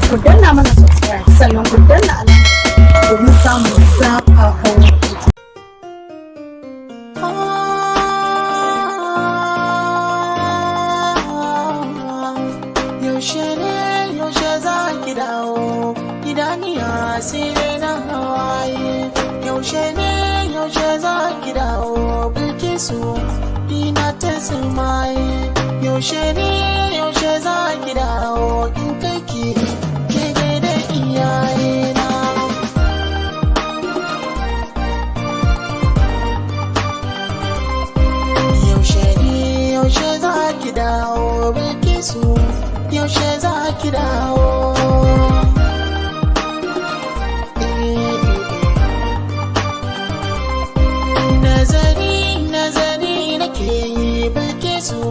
ku danna mana subscribe sannan ku danna alamar domin samun zafafan yaushe za ki dawo idaniya sai na hawaye yaushe za ki dawo bilkisu ina ta tsimaye yaushe za ki dawo in kai ki ke da iyayena yaushe za ki dawo bilkisu yaushe za ki dawo nazari nake yi bilkisu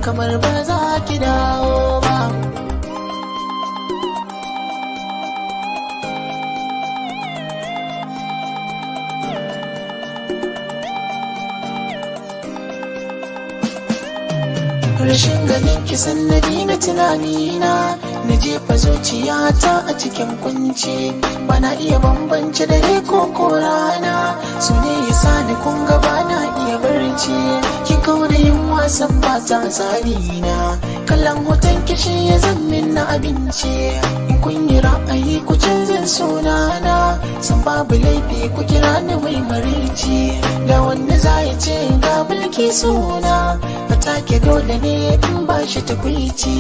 kamar ba za ki dawo ba rashin ganin ki sannadi na tunanina na jefa zuciyata a cikin kunci bana iya bambance dare ko rana su ne yasa ni kun ga bana iya barci ki kaura yin wasan ba ta tsarina kallon hoton kishi ya zammin na abinci in kun yi ra'ayi ku canzin sunana san babu laifi ku kira ni mai marici da wanda za ya ce ga mulki suna take dole ne in ba shi takwici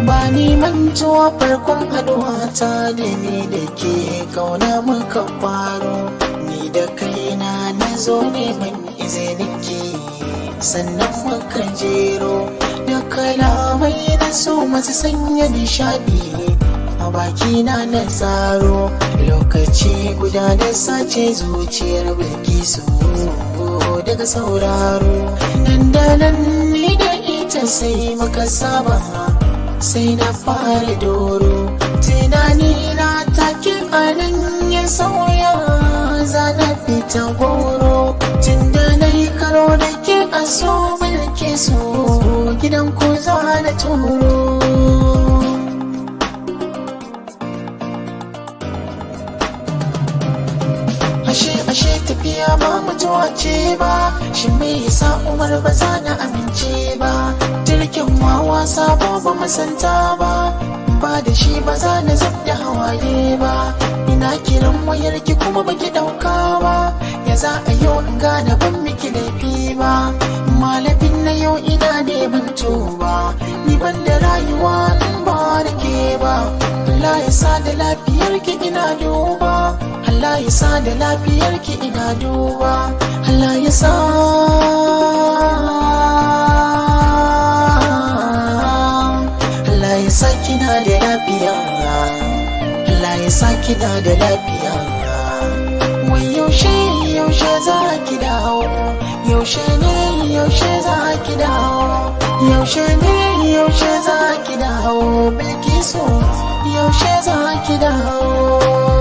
ba ni mantuwa farkon haduwa ta da ni da ke kauna muka faro ni da kaina na zo neman izinin ki sannan muka jero da kalamai na so masu sanya nishadi a bakina na tsaro lokaci guda da sace zuciyar bilkisu daga sauraro nan da nan ni da ita sai muka saba sai na fara doro tunani na take anan ya sauya zana fita goro tun da na yi karo da ke a so bilkisu gidan ku za na turo ashe tafiya ba mutuwa ce ba shi me yasa Umar ba za na amince ba jirgin wawa sabo ba masanta ba ba da shi ba za na zub da hawaye ba ina kiran wayar ki kuma baki dauka ba ya za a yau in gane ban miki laifi ba malafin na yau ina neman tuba ni ban da rayuwa in ba da ke ba Allah ya sa da lafiyar ki ina duba Allah ya sa da lafiyar ki ina duba Allah ya sa Allah ya sa kina da lafiya Allah ya sa kina da lafiya wai yaushe za ki dawo yaushe za ki dawo yaushe za ki dawo bilkisu yaushe za ki dawo